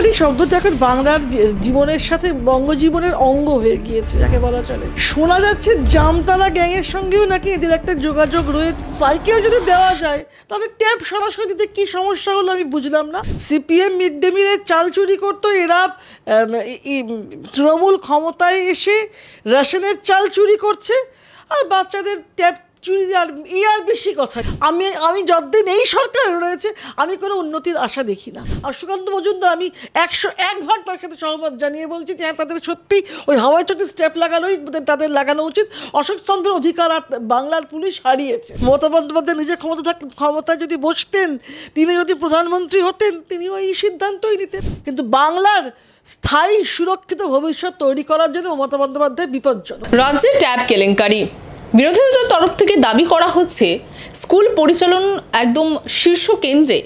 কেলেঙ্কারি শব্দটা এখন বাংলার জীবনের সাথে বঙ্গজীবনের অঙ্গ হয়ে গিয়েছে, যাকে বলা চলে। শোনা যাচ্ছে জামতলা গ্যাংয়ের সঙ্গেও নাকি এদের একটা যোগাযোগ রয়েছে। সাইকেল যদি দেওয়া যায় তাহলে ট্যাব সরাসরি দিতে কী সমস্যা হলো আমি বুঝলাম না। সিপিএম মিড ডে মিলের চাল চুরি করতো, এরা তৃণমূল ক্ষমতায় এসে রেশনের চাল চুরি করছে, আর বাচ্চাদের ট্যাব চুরি আর বেশি কথা। আমি যতদিন এই সরকার রয়েছে আমি কোনো উন্নতির আশা দেখি না। আর সুকান্ত মজুমদার আমি 101 তার সাথে সহমত জানিয়ে বলছি যে হ্যাঁ, তাদের সত্যি ওই হাওয়াই চটি স্টেপ লাগানোই তাদের লাগানো উচিত। অশোক স্তম্ভের অধিকার আর বাংলার পুলিশ হারিয়েছে। মমতা বন্দ্যোপাধ্যায় নিজের ক্ষমতায় যদি বসতেন, তিনি যদি প্রধানমন্ত্রী হতেন, তিনিও এই সিদ্ধান্তই নিতেন। কিন্তু বাংলার স্থায়ী সুরক্ষিত ভবিষ্যৎ তৈরি করার জন্য মমতা বন্দ্যোপাধ্যায় বিপজ্জনক। রাজ্যে ট্যাব কেলেঙ্কারি, বিরোধী দলের তরফ থেকে দাবি করা হচ্ছে স্কুল পরিচালন একদম শীর্ষ কেন্দ্রে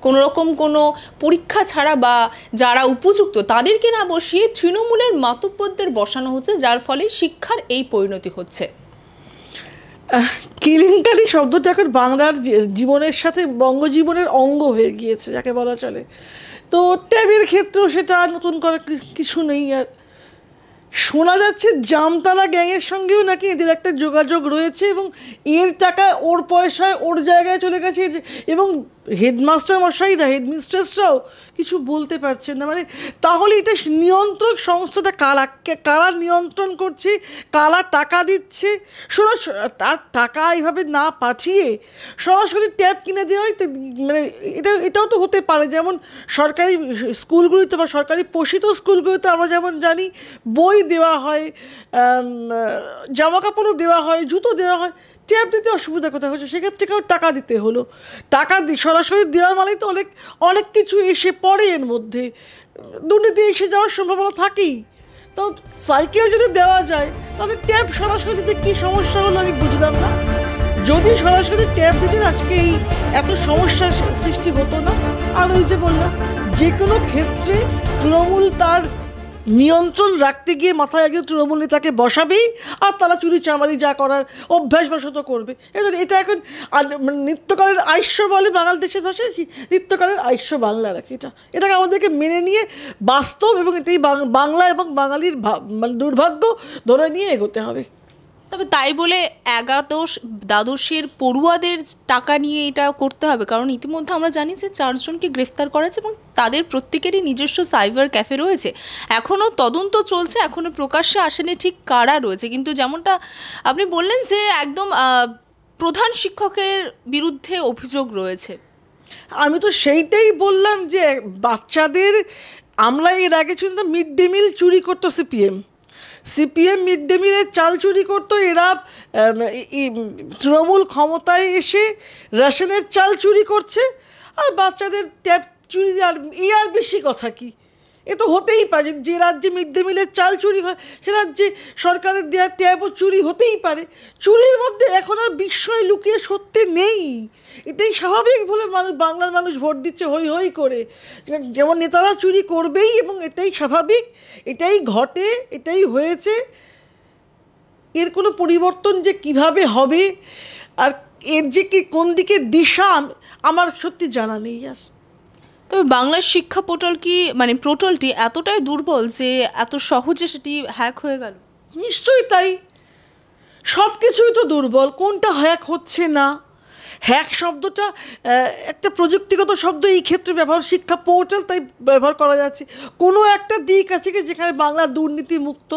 কোনো রকম কোনো পরীক্ষা ছাড়া বা যারা উপযুক্ত তাদেরকে না বসিয়ে তৃণমূলের মাতব্বরদের বসানো হচ্ছে, যার ফলে শিক্ষার এই পরিণতি হচ্ছে। কেলেঙ্কারি শব্দটা এখন বাংলার জীবনের সাথে বঙ্গজীবনের অঙ্গ হয়ে গিয়েছে, যাকে বলা চলে। তো ট্যাবের ক্ষেত্রেও সেটা নতুন করে কিছু নেই। আর শোনা যাচ্ছে জামতলা গ্যাংয়ের সঙ্গেও নাকি এদের একটা যোগাযোগ রয়েছে, এবং এর টাকায় ওর পয়সায় ওর জায়গায় চলে গেছে। এবং হেডমাস্টার মশাইরা, হেডমিস্ট্রেসরাও কিছু বলতে পারছেন না। মানে তাহলে এটা নিয়ন্ত্রক সংস্থাটা কারা নিয়ন্ত্রণ করছে, কারা টাকা দিচ্ছে? তার টাকা এইভাবে না পাঠিয়ে সরাসরি ট্যাব কিনে দেওয়া হয়। মানে এটাও তো হতে পারে, যেমন সরকারি স্কুলগুলিতে বা সরকারি পোষিত স্কুলগুলিতে আমরা যেমন জানি বই দেওয়া হয়, জামা কাপড়ও দেওয়া হয়, জুতো দেওয়া হয়। ট্যাব দিতে অসুবিধা কোথায় হচ্ছে? সেক্ষেত্রে কেউ টাকা দিতে হলো। টাকা সরাসরি দেওয়া মানেই তো অনেক কিছু এসে পড়ে, এর মধ্যে দুর্নীতি এসে যাওয়ার সম্ভাবনা থাকেই। তো সাইকেল যদি দেওয়া যায় তাহলে ট্যাব সরাসরি দিতে কী সমস্যা হলো আমি বুঝলাম না। যদি সরাসরি ট্যাব দিতেন আজকে এই এত সমস্যার সৃষ্টি হতো না। আর ওই যে বললাম, যে কোনো ক্ষেত্রে তৃণমূল তার নিয়ন্ত্রণ রাখতে গিয়ে মাথায় একজন তৃণমূল নেতাকে বসাবেই, আর তারা চুরি চামারি যা করার অভ্যাসবশত করবে। এটা এখন নিত্যকালের আইস্য বলে বাংলাদেশের ভাষায়, নিত্যকালের আইস্য বাংলা রাখে। এটাকে আমাদেরকে মেনে নিয়ে বাস্তব এবং এটাই বাংলা এবং বাঙালির দুর্ভাগ্য ধরে নিয়ে এগোতে হবে। তবে তাই বলে দ্বাদশের পড়ুয়াদের টাকা নিয়ে এটা করতে হবে, কারণ ইতিমধ্যে আমরা জানি যে 4 জনকে গ্রেফতার করা হয়েছে এবং তাদের প্রত্যেকেরই নিজস্ব সাইবার ক্যাফে রয়েছে। এখনও তদন্ত চলছে, এখনও প্রকাশ্যে আসেনি ঠিক কারা রয়েছে। কিন্তু যেমনটা আপনি বললেন যে একদম প্রধান শিক্ষকের বিরুদ্ধে অভিযোগ রয়েছে। আমি তো সেইটাই বললাম যে বাচ্চাদের, আমরা এর আগে শুনতাম মিড ডে মিল চুরি করতো সিপিএম মিড ডে মিলের চাল চুরি করতো, এরা তৃণমূল ক্ষমতায় এসে রেশনের চাল চুরি করছে, আর বাচ্চাদের ট্যাব চুরি আর বেশি কথা কি? এ তো হতেই পারে। যে রাজ্যে মিড ডে মিলের চাল চুরি হয় সে রাজ্যে সরকারের দেওয়া ট্যাবও চুরি হতেই পারে। চুরির মধ্যে এখন আর বিস্ময় লুকিয়ে সত্যি নেই, এটাই স্বাভাবিক বলে বাংলার মানুষ ভোট দিচ্ছে হই হই করে। যেমন নেতারা চুরি করবেই এবং এটাই স্বাভাবিক, এটাই ঘটে, এটাই হয়েছে। এর কোনো পরিবর্তন যে কিভাবে হবে আর এর যে কি কোন দিকে দিশা আমার সত্যি জানা নেই। আর তবে বাংলার শিক্ষা পোর্টালটি এতটাই দুর্বল যে এত সহজে সেটি হ্যাক হয়ে গেল। নিশ্চয়ই তাই, সব কিছুই তো দুর্বল। কোনটা হ্যাক হচ্ছে না? হ্যাক শব্দটা একটা প্রযুক্তিগত শব্দ, এই ক্ষেত্রে ব্যবহার, শিক্ষা পোর্টাল তাই ব্যবহার করা যাচ্ছে। কোনো একটা দিক আছে কি যেখানে বাংলা দুর্নীতি মুক্ত,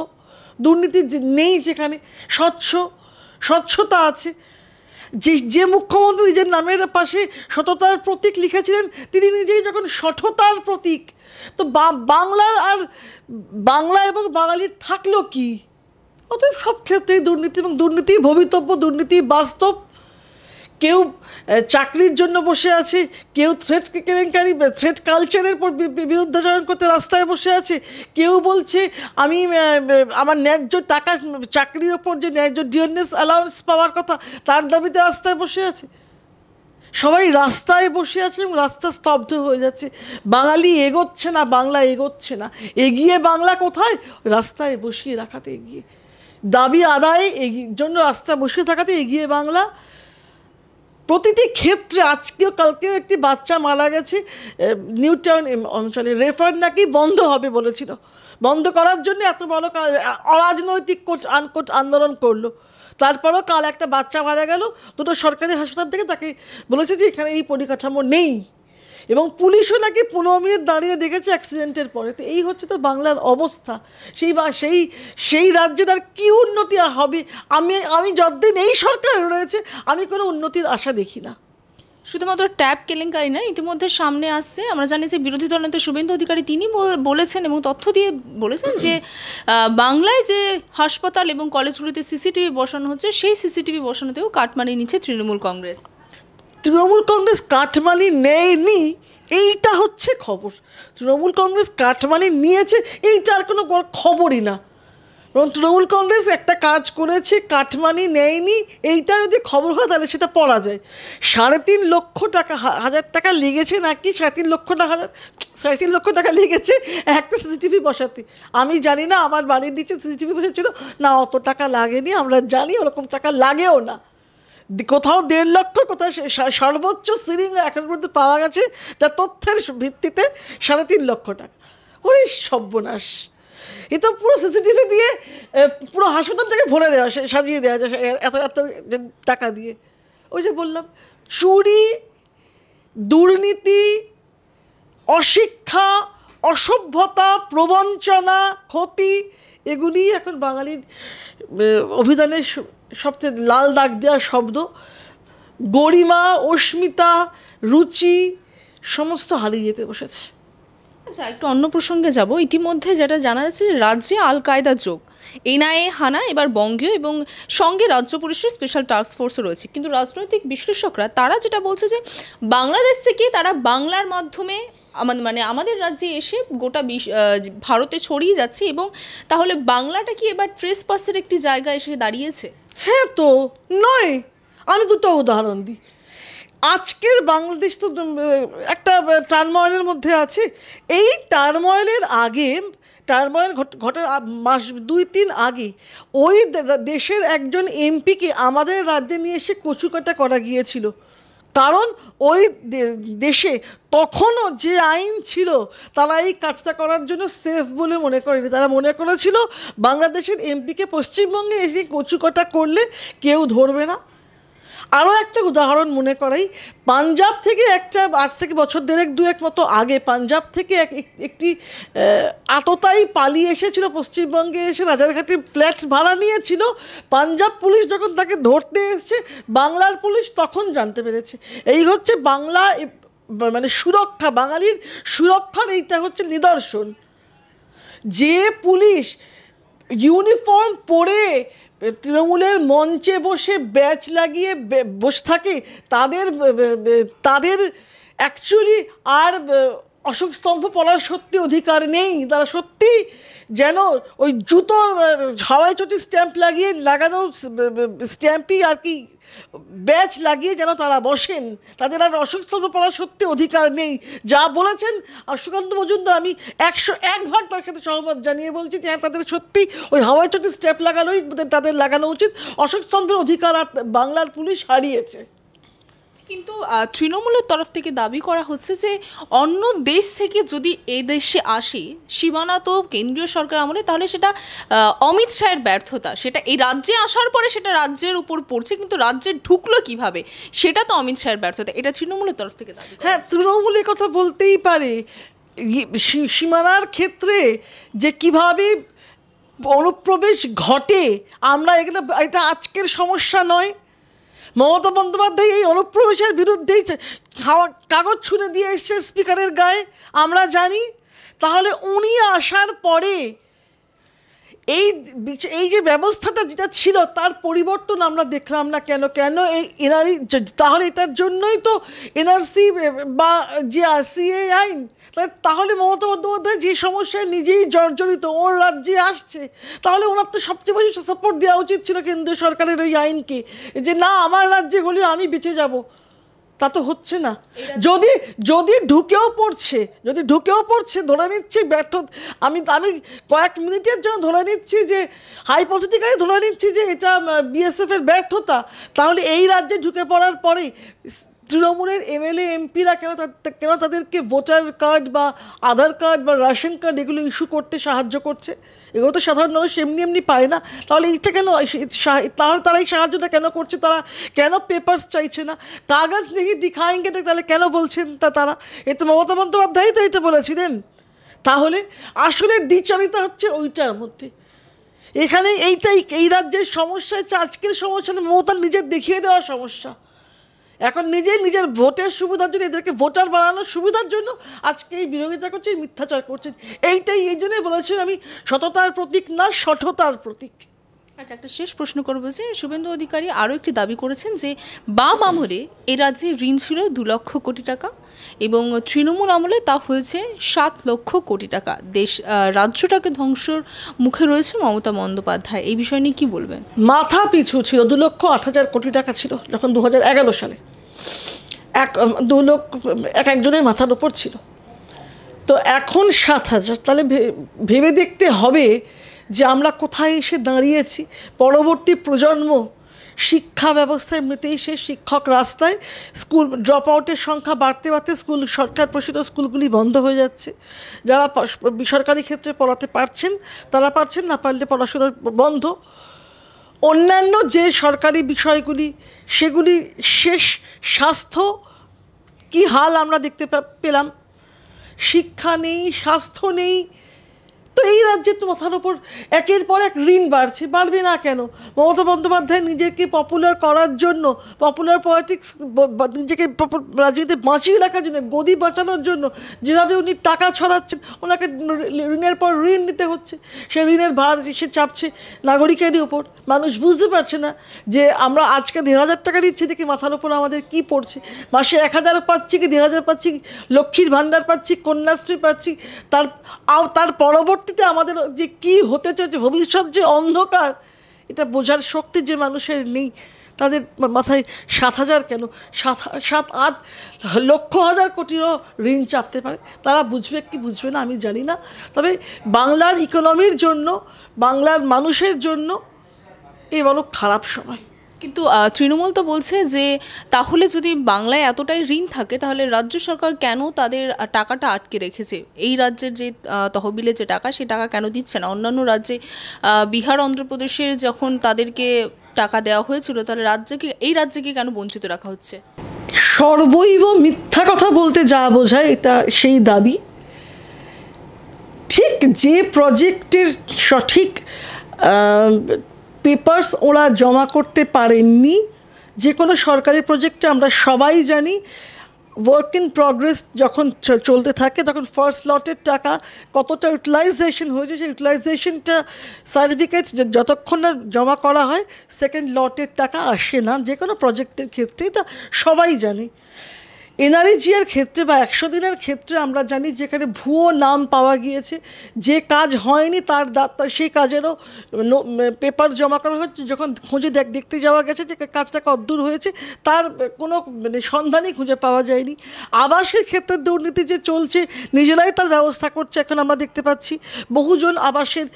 দুর্নীতি নেই, যেখানে স্বচ্ছতা আছে। যে মুখ্যমন্ত্রী নিজের নামের পাশে সততার প্রতীক লিখেছিলেন, তিনি নিজেই যখন সঠতার প্রতীক, তো বাংলা এবং বাঙালির থাকলো কি? অতএব সব ক্ষেত্রেই দুর্নীতি, এবং দুর্নীতি ভবিতব্য, দুর্নীতি বাস্তব। কেউ চাকরির জন্য বসে আছে, কেউ থ্রেট কালচারের বিরুদ্ধাচরণ করতে রাস্তায় বসে আছে, কেউ বলছে আমি আমার ন্যায্য টাকা, চাকরির ওপর যে ন্যায্য ডিএনএস অ্যালাউন্স পাওয়ার কথা তার দাবিতে রাস্তায় বসে আছে। সবাই রাস্তায় বসে আছে এবং রাস্তা স্তব্ধ হয়ে যাচ্ছে। বাঙালি এগোচ্ছে না, বাংলা এগোচ্ছে না। এগিয়ে বাংলা কোথায়? রাস্তায় বসিয়ে রাখাতে এগিয়ে, দাবি আদায়ে জন্য রাস্তা বসিয়ে থাকাতে এগিয়ে বাংলা। প্রতিটি ক্ষেত্রে আজকেও কালকেও একটি বাচ্চা মারা গেছে নিউ টাউন অঞ্চলে, রেফার নাকি বন্ধ হবে বলেছিল, বন্ধ করার জন্য এত বড় অরাজনৈতিক আন্দোলন করলো, তারপরেও কাল একটা বাচ্চা মারা গেল, দুটো সরকারি হাসপাতাল থেকে তাকে বলেছে যে এখানে এই পরিকাঠামো নেই, এবং পুলিশও নাকি 15 মিনিট দাঁড়িয়ে দেখেছে অ্যাক্সিডেন্টের পরে। তো এই হচ্ছে তো বাংলার অবস্থা। সেই রাজ্যের আর কী উন্নতি হবে? আমি যতদিন এই সরকার রয়েছে আমি কোনো উন্নতির আশা দেখি না। শুধুমাত্র ট্যাব কেলেঙ্কারি না, ইতিমধ্যে সামনে আসছে, আমরা জানি যে বিরোধী দলনেতা শুভেন্দু অধিকারী তিনি বলেছেন এবং তথ্য দিয়ে বলেছেন যে বাংলায় যে হাসপাতাল এবং কলেজগুলিতে সিসিটিভি বসানো হচ্ছে সেই সিসিটিভি বসানোতেও কাটমানি নিচ্ছে তৃণমূল কংগ্রেস। তৃণমূল কংগ্রেস কাটমানি নেয়নি, এইটা হচ্ছে খবর। তৃণমূল কংগ্রেস কাটমানি নিয়েছে এইটা আর কোনো খবরই না, এবং তৃণমূল কংগ্রেস একটা কাজ করেছে, কাটমানি নেয়নি, এইটা যদি খবর হয় তাহলে সেটা পড়া যায়। 3.5 লক্ষ টাকা, হাজার টাকা লেগেছে নাকি, 3.5 লক্ষ টাকা লেগেছে একটা সিসিটিভি বসাতে। আমি জানি না, আমার বাড়ির নিচে সিসিটিভি বসেছিল না, অত টাকা লাগেনি, আমরা জানি ওরকম টাকা লাগেও না। কোথাও 1.5 লক্ষ, কোথাও সর্বোচ্চ সিলিং এখন পর্যন্ত পাওয়া গেছে যা তথ্যের ভিত্তিতে 3.5 লক্ষ টাকা। ওরে সর্বনাশ! এ তো পুরো সিসিটিভি দিয়ে পুরো হাসপাতালটাকে ভরে দেওয়া, সাজিয়ে দেওয়া যায় এত এত টাকা দিয়ে। ওই যে বললাম, চুরি, দুর্নীতি, অশিক্ষা, অসভ্যতা, প্রবঞ্চনা, ক্ষতি, এগুলি এখন বাঙালির অভিধানের সবচেয়ে লাল দাগ দেওয়া শব্দ। গরিমা, অস্মিতা, রুচি সমস্ত হারিয়ে যেতে বসেছে। আচ্ছা, একটু অন্য প্রসঙ্গে যাব। ইতিমধ্যে যেটা জানা যাচ্ছে যে রাজ্যে আল কায়দা যোগ, এনআইএ হানা এবার বঙ্গীয় এবং সঙ্গে রাজ্য পুলিশের স্পেশাল টাস্ক ফোর্সও রয়েছে। কিন্তু রাজনৈতিক বিশ্লেষকরা তারা যেটা বলছে যে বাংলাদেশ থেকে তারা বাংলার মাধ্যমে আমাদের রাজ্যে এসে গোটা ভারতে ছড়িয়ে যাচ্ছে, এবং তাহলে বাংলাটা কি এবার ট্রেসপাসের একটি জায়গায় এসে দাঁড়িয়েছে? হ্যাঁ, তো নয়। আমি দুটো উদাহরণ দিই। আজকের বাংলাদেশ তো একটা টার্ময়েলের মধ্যে আছে। এই টার্ময়েলের আগে, টার্ময়েল ঘটার মাস 2-3 আগে ওই দেশের একজন এমপিকে আমাদের রাজ্যে নিয়ে এসে কচুকাটা করা গিয়েছিল, কারণ ওই দেশে তখনও যে আইন ছিল তারা এই কাজটা করার জন্য সেফ বলে মনে করেনি। তারা মনে করেছিল বাংলাদেশের এমপিকে পশ্চিমবঙ্গে এসে কচুকাটা করলে কেউ ধরবে না। আরও একটা উদাহরণ মনে করাই, পাঞ্জাব থেকে একটা, আজ থেকে বছর 1.5-2 মতো আগে পাঞ্জাব থেকে একটি আততায়ী পালিয়ে এসেছিল পশ্চিমবঙ্গে, এসে রাজারঘাটে ফ্ল্যাট ভাড়া নিয়েছিল। পাঞ্জাব পুলিশ যখন তাকে ধরতে এসছে, বাংলার পুলিশ তখন জানতে পেরেছে। এই হচ্ছে বাংলা সুরক্ষা, বাঙালির সুরক্ষার এইটা হচ্ছে নিদর্শন। যে পুলিশ ইউনিফর্ম পরে তৃণমূলের মঞ্চে বসে ব্যাচ লাগিয়ে বসে থাকে, তাদের অ্যাকচুয়ালি আর অশোক স্তম্ভ পড়ার সত্যি অধিকার নেই। তারা সত্যি যেন ওই জুতোর হাওয়াই চটি লাগানো স্ট্যাম্পই আর কি ব্যাচ লাগিয়ে যেন তারা বসেন, তাদের আর অশোক স্তম্ভ পড়ার সত্যি অধিকার নেই। যা বলেছেন সুকান্ত মজুমদার, আমি 101 তার সাথে সহমত জানিয়ে বলছি যে হ্যাঁ, তাদের সত্যি ওই হাওয়াই চটি স্ট্যাম্প লাগানোই তাদের লাগানো উচিত। অশোক স্তম্ভের অধিকার আর বাংলার পুলিশ হারিয়েছে। কিন্তু তৃণমূলের তরফ থেকে দাবি করা হচ্ছে যে অন্য দেশ থেকে যদি এ দেশে আসে সীমানা তো কেন্দ্রীয় সরকার আমলে, তাহলে সেটা অমিত শাহের ব্যর্থতা। সেটা এই রাজ্যে আসার পরে সেটা রাজ্যের উপর পড়ছে, কিন্তু রাজ্যে ঢুকলো কিভাবে সেটা তো অমিত শাহের ব্যর্থতা। এটা তৃণমূলের তরফ থেকে দাবি। হ্যাঁ, তৃণমূল এই কথা বলতেই পারে। সীমানার ক্ষেত্রে যে কিভাবে অনুপ্রবেশ ঘটে, আমরা এটা আজকের সমস্যা নয়। মমতা বন্দ্যোপাধ্যায় এই অনুপ্রবেশের বিরুদ্ধেই কাগজ ছুঁড়ে দিয়ে এসছেন স্পিকারের গায়ে, আমরা জানি। তাহলে উনি আসার পরে এই যে ব্যবস্থাটা যেটা ছিল তার পরিবর্তন আমরা দেখলাম না কেন? এই এনআরই, তাহলে এটার জন্যই তো এনআরসি বা যে সিএ আইন। তাহলে মমতা বন্দ্যোপাধ্যায় যে সমস্যায় নিজেই জর্জরিত, ওর রাজ্যে আসছে, তাহলে ওনার তো সবচেয়ে বেশি সাপোর্ট দেওয়া উচিত ছিল কেন্দ্রীয় সরকারের ওই আইনকে, যে না, আমার রাজ্যে হলে আমি বেঁচে যাব। তা তো হচ্ছে না। যদি যদি ঢুকেও পড়ছে ধরে নিচ্ছি ব্যর্থ, আমি আমি কয়েক মিনিটের জন্য ধরে নিচ্ছি যে হাইপোথেটিক্যালি ধরে নিচ্ছি যে এটা বিএসএফ এর ব্যর্থতা, তাহলে এই রাজ্যে ঢুকে পড়ার পরে তৃণমূলের এমএলএ এমপিরা কেন তাদেরকে ভোটার কার্ড বা আধার কার্ড বা রেশন কার্ড এগুলো ইস্যু করতে সাহায্য করছে? এগুলো তো সাধারণ মানুষ এমনি এমনি পায় না। তাহলে এইটা কেন, তাহলে তারা এই সাহায্যটা কেন করছে? তারা কেন পেপারস চাইছে না? কাগজ নেই দিখায়েঙ্গে, তাহলে কেন বলছেন তারা? এ তো মমতা বন্দ্যোপাধ্যায় তো এটা বলেছিলেন। তাহলে আসলে দ্বিচারিতা হচ্ছে ওইটার মধ্যে। এখানে এইটাই এই রাজ্যের সমস্যা হচ্ছে, আজকের সমস্যা মমতার নিজের দেখিয়ে দেওয়া সমস্যা। এখন নিজের ভোটের সুবিধার জন্য, এদেরকে ভোটার বানানোর সুবিধার জন্য আজকে এই বিরোধিতা করছে, মিথ্যাচার করছেন। এই জন্যই বলেছেন আমি সততার প্রতীক না, সঠতার প্রতীক। আচ্ছা, একটা শেষ প্রশ্ন করবো যে শুভেন্দু অধিকারী আরও একটি দাবি করেছেন যে বাম আমলে এ রাজ্যে ঋণ ছিল 2 লক্ষ কোটি টাকা এবং তৃণমূল আমলে তা হয়েছে 7 লক্ষ কোটি টাকা। রাজ্যটাকে ধ্বংসর মুখে রয়েছে মমতা বন্দ্যোপাধ্যায়, এই বিষয় নিয়ে কী বলবেন? মাথা পিছু ছিল 2,08,000 কোটি টাকা ছিল যখন 2011 সালে, 2 লক্ষ একজনের মাথার ওপর ছিল। তো এখন 7,000। তাহলে ভেবে দেখতে হবে যে আমরা কোথায় এসে দাঁড়িয়েছি। পরবর্তী প্রজন্ম শিক্ষা ব্যবস্থায় মেতেই সে শিক্ষক রাস্তায়, স্কুল ড্রপ আউটের সংখ্যা বাড়তে স্কুল সরকার প্রসূত স্কুলগুলি বন্ধ হয়ে যাচ্ছে। যারা বেসরকারি ক্ষেত্রে পড়াতে পারছেন তারা পারছেন, না পারলে পড়াশোনা বন্ধ। অন্যান্য যে সরকারি বিষয়গুলি সেগুলি শেষ। স্বাস্থ্য কি হাল আমরা দেখতে পেলাম, শিক্ষা নেই, স্বাস্থ্য নেই। তো এই রাজ্যে তো মাথার ওপর একের পর এক ঋণ বাড়বে না কেন? মমতা বন্দ্যোপাধ্যায় নিজেকে পপুলার করার জন্য, পপুলার পলিটিক্স, নিজেকে রাজনীতিতে বাঁচিয়ে রাখার জন্য, গদি বাঁচানোর জন্য যেভাবে উনি টাকা ছড়াচ্ছেন, ওনাকে ঋণের পর ঋণ নিতে হচ্ছে। সে ঋণের ভার সে চাপছে নাগরিকেরই ওপর। মানুষ বুঝতে পারছে না যে আমরা আজকে 1,000 টাকা দিচ্ছি, দেখি মাথার ওপর আমাদের কী পড়ছে। মাসে 1,000 পাচ্ছি কি 1,000 পাচ্ছি, লক্ষ্মীর ভাণ্ডার পাচ্ছি, কন্যাশ্রী পাচ্ছি, তার পরবর্তীতে আমাদের যে কি হতে চলেছে, ভবিষ্যৎ যে অন্ধকার, এটা বোঝার শক্তি যে মানুষের নেই। তাদের মাথায় 7,000 কেন, 7-8 লক্ষ হাজার কোটিরও ঋণ চাপতে পারে। তারা বুঝবে কি বুঝবে না আমি জানি না। তবে বাংলার ইকোনমির জন্য, বাংলার মানুষের জন্য এ বড় খারাপ সময়। কিন্তু তৃণমূল তো বলছে যে তাহলে যদি বাংলায় এতটাই ঋণ থাকে তাহলে রাজ্য সরকার কেন তাদের টাকাটা আটকে রেখেছে? এই রাজ্যের যে তহবিলে যে টাকা, সেই টাকা কেন দিচ্ছে না? অন্যান্য রাজ্যে বিহার, অন্ধ্রপ্রদেশের যখন তাদেরকে টাকা দেওয়া হয়েছিল, তাহলে এই রাজ্যকে কেন বঞ্চিত রাখা হচ্ছে? সর্বৈব মিথ্যা কথা বলতে যা বোঝায় এটা সেই দাবি। ঠিক যে প্রজেক্টের সঠিক পেপারস ওরা জমা করতে পারেননি, যে কোনো সরকারি প্রজেক্টে আমরা সবাই জানি ওয়ার্ক ইন প্রগ্রেস যখন চলতে থাকে তখন ফার্স্ট লটের টাকা কতটা ইউটিলাইজেশন হয়েছে, সেই ইউটিলাইজেশনটা সার্টিফিকেট যতক্ষণ না জমা করা হয় সেকেন্ড লটের টাকা আসে না। যে কোনো প্রজেক্টের ক্ষেত্রে এটা সবাই জানি। এনআরইজির ক্ষেত্রে বা 100 দিনের ক্ষেত্রে আমরা জানি যেখানে ভুয়ো নাম পাওয়া গিয়েছে, যে কাজ হয়নি তার সেই কাজেরও পেপার জমা করা হচ্ছে। যখন খুঁজে দেখতে যাওয়া গেছে যে কাজটা কতদূর হয়েছে, তার কোনো সন্ধানই খুঁজে পাওয়া যায়নি। আবাসের ক্ষেত্রে দুর্নীতি যে চলছে, নিজেরাই তার ব্যবস্থা করছে। এখন আমরা দেখতে পাচ্ছি বহুজন আবাসের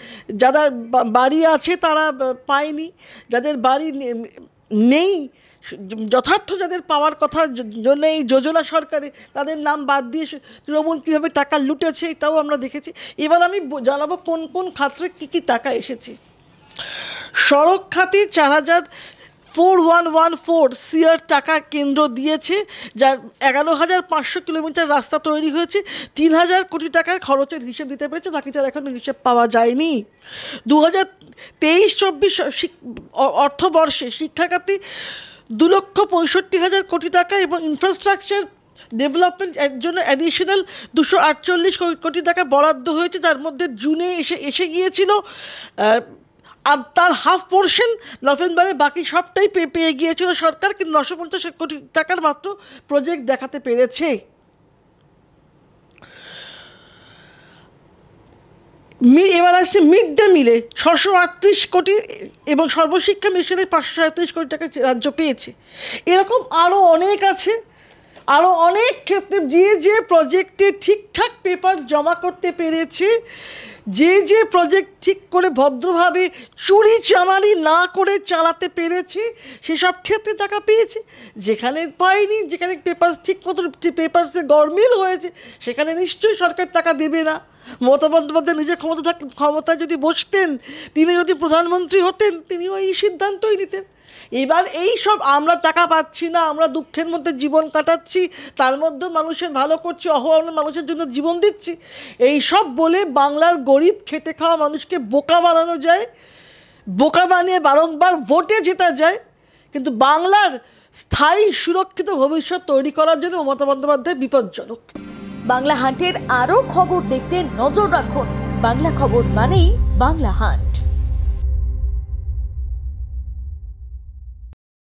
যাদের বাড়ি আছে তারা পায়নি, যাদের বাড়ি নেই যথার্থ যাদের পাওয়ার কথা জন্য এই যোজনা সরকারে, তাদের নাম বাদ দিয়ে তৃণমূল কীভাবে টাকা লুটেছে এটাও আমরা দেখেছি। এবার আমি জানাবো কোন কোন খাতে কী টাকা এসেছে। সড়ক খাতে 4,114 সিআর টাকা কেন্দ্র দিয়েছে, যার 11,500 কিলোমিটার রাস্তা তৈরি হয়েছে। 3,000 কোটি টাকার খরচের হিসেব দিতে পেরেছে, বাকিটার এখন হিসেব পাওয়া যায়নি। 2023-24 অর্থবর্ষে শিক্ষা খাতে 2,65,000 কোটি টাকা এবং ইনফ্রাস্ট্রাকচার ডেভেলপমেন্ট এর জন্য অ্যাডিশনাল 248 কোটি টাকা বরাদ্দ হয়েছে, যার মধ্যে জুনে এসে গিয়েছিল। আর তার হাফ পোর্শন নভেম্বরে, বাকি সবটাই পেয়ে গিয়েছিল সরকার, কিন্তু 950 কোটি টাকার মাত্র প্রজেক্ট দেখাতে পেরেছে। এবার আসছে মিড ডে মিলে 638 কোটি এবং সর্বশিক্ষা মিশনের 537 কোটি টাকা রাজ্য পেয়েছে। এরকম আরও অনেক আছে আরও অনেক ক্ষেত্রে যে প্রজেক্টে ঠিকঠাক পেপার জমা করতে পেরেছে, যে প্রজেক্ট ঠিক করে ভদ্রভাবে চুরি চামারি না করে চালাতে পেরেছে, সেসব ক্ষেত্রে টাকা পেয়েছে। যেখানে পায়নি, যেখানে পেপার ঠিক মতো পেপারসে গরমিল হয়েছে, সেখানে নিশ্চয়ই সরকার টাকা দেবে না। মমতা বন্দ্যোপাধ্যায় নিজের ক্ষমতায় যদি বসতেন, তিনি যদি প্রধানমন্ত্রী হতেন, তিনিও এই সিদ্ধান্তই নিতেন। এবার এই সব আমরা টাকা পাচ্ছি না, আমরা দুঃখের মধ্যে জীবন কাটাচ্ছি, তার মধ্যে মানুষের ভালো করছি, আমরা মানুষের জন্য জীবন দিচ্ছি, এই সব বলে বাংলার গরিব খেটে খাওয়া মানুষকে বোকা বানানো যায়, বোকা বানিয়ে বারংবার ভোটে জেতা যায়। কিন্তু বাংলার স্থায়ী সুরক্ষিত ভবিষ্যৎ তৈরি করার জন্য মমতা বন্দ্যোপাধ্যায় বিপজ্জনক। বাংলা হান্টের আরও খবর দেখতে নজর রাখুন। বাংলা খবর মানেই বাংলা হান্ট।